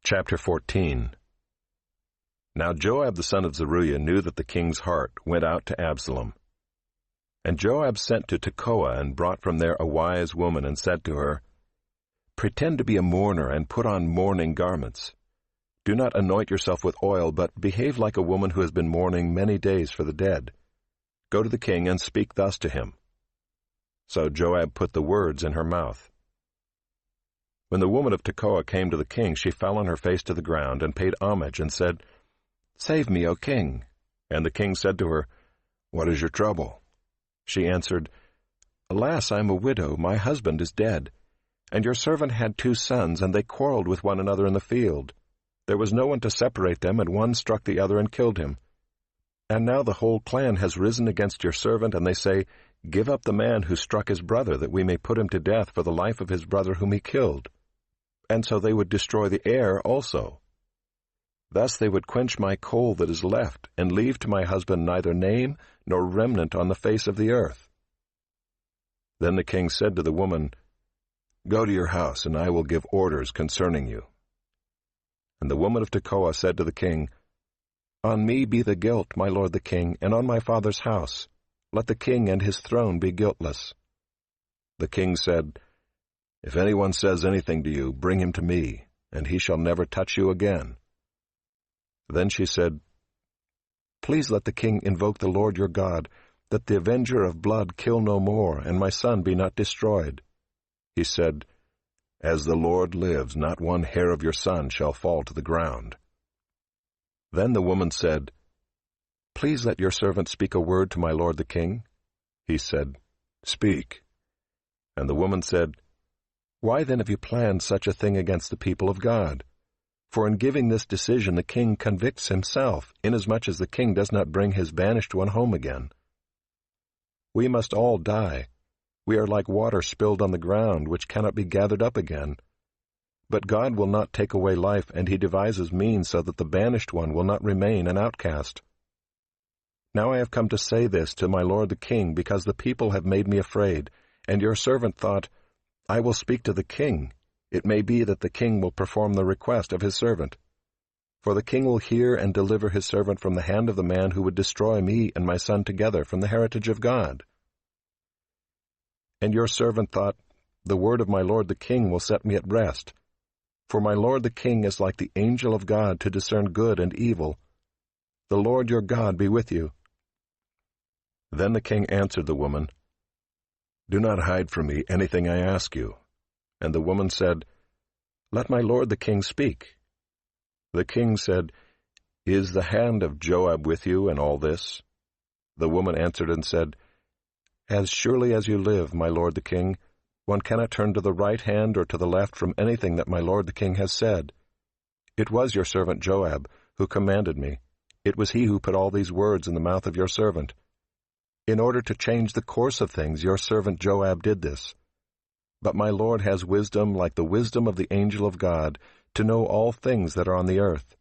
Chapter 14. Now Joab the son of Zeruiah knew that the king's heart went out to Absalom. And Joab sent to Tekoa and brought from there a wise woman and said to her, Pretend to be a mourner and put on mourning garments. Do not anoint yourself with oil, but behave like a woman who has been mourning many days for the dead. Go to the king and speak thus to him. So Joab put the words in her mouth. When the woman of Tekoa came to the king, she fell on her face to the ground and paid homage and said, Save me, O king. And the king said to her, What is your trouble? She answered, Alas, I am a widow, my husband is dead. And your servant had 2 sons, and they quarreled with one another in the field. There was no one to separate them, and one struck the other and killed him. And now the whole clan has risen against your servant, and they say, Give up the man who struck his brother, that we may put him to death for the life of his brother whom he killed. And so they would destroy the heir also. Thus they would quench my coal that is left, and leave to my husband neither name nor remnant on the face of the earth. Then the king said to the woman, Go to your house, and I will give orders concerning you. And the woman of Tekoa said to the king, On me be the guilt, my lord the king, and on my father's house. Let the king and his throne be guiltless. The king said, If anyone says anything to you, bring him to me, and he shall never touch you again. Then she said, Please let the king invoke the Lord your God, that the avenger of blood kill no more, and my son be not destroyed. He said, As the Lord lives, not one hair of your son shall fall to the ground. Then the woman said, Please let your servant speak a word to my lord the king. He said, Speak. And the woman said, Why then have you planned such a thing against the people of God? For in giving this decision the king convicts himself, inasmuch as the king does not bring his banished one home again. We must all die. We are like water spilled on the ground, which cannot be gathered up again. But God will not take away life, and he devises means so that the banished one will not remain an outcast. Now I have come to say this to my lord the king, because the people have made me afraid, and your servant thought, I will speak to the king. It may be that the king will perform the request of his servant. For the king will hear and deliver his servant from the hand of the man who would destroy me and my son together from the heritage of God. And your servant thought, The word of my lord the king will set me at rest. For my lord the king is like the angel of God to discern good and evil. The Lord your God be with you. Then the king answered the woman, Do not hide from me anything I ask you. And the woman said, Let my lord the king speak. The king said, Is the hand of Joab with you in all this? The woman answered and said, As surely as you live, my lord the king, one cannot turn to the right hand or to the left from anything that my lord the king has said. It was your servant Joab who commanded me. It was he who put all these words in the mouth of your servant. In order to change the course of things, your servant Joab did this. But my lord has wisdom like the wisdom of the angel of God, to know all things that are on the earth.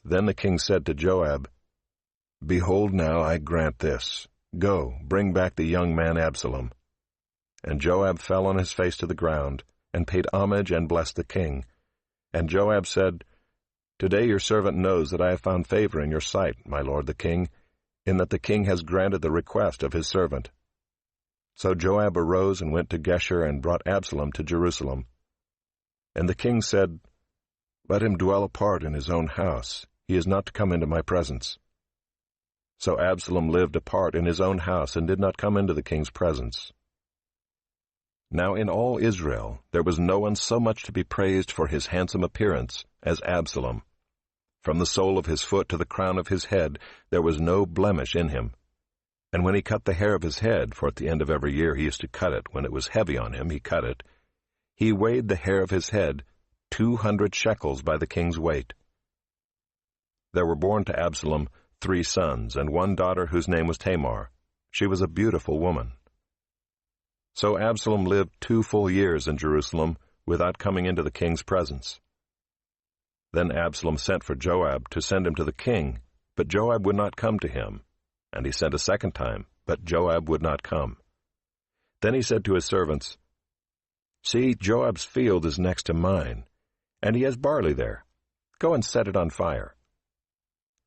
Then the king said to Joab, Behold, now I grant this. Go, bring back the young man Absalom. And Joab fell on his face to the ground, and paid homage and blessed the king. And Joab said, Today your servant knows that I have found favor in your sight, my lord the king, in that the king has granted the request of his servant. So Joab arose and went to Geshur and brought Absalom to Jerusalem. And the king said, Let him dwell apart in his own house. He is not to come into my presence. So Absalom lived apart in his own house and did not come into the king's presence. Now in all Israel there was no one so much to be praised for his handsome appearance as Absalom. From the sole of his foot to the crown of his head there was no blemish in him. And when he cut the hair of his head, for at the end of every year he used to cut it, when it was heavy on him he cut it, he weighed the hair of his head 200 shekels by the king's weight. There were born to Absalom 3 sons, and 1 daughter whose name was Tamar. She was a beautiful woman. So Absalom lived 2 full years in Jerusalem, without coming into the king's presence. Then Absalom sent for Joab to send him to the king, but Joab would not come to him. And he sent a second time, but Joab would not come. Then he said to his servants, See, Joab's field is next to mine, and he has barley there. Go and set it on fire."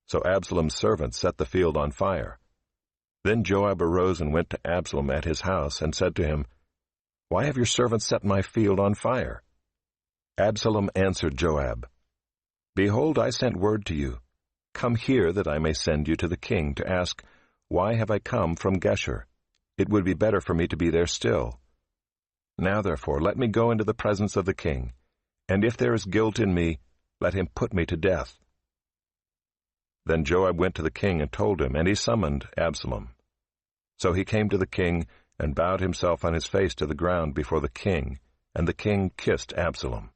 So Absalom's servants set the field on fire. Then Joab arose and went to Absalom at his house, and said to him, "Why have your servants set my field on fire?" Absalom answered Joab, "Behold, I sent word to you. Come here, that I may send you to the king, to ask, Why have I come from Geshur? It would be better for me to be there still. Now therefore let me go into the presence of the king, and if there is guilt in me, let him put me to death." Then Joab went to the king and told him, and he summoned Absalom. So he came to the king, and bowed himself on his face to the ground before the king, and the king kissed Absalom.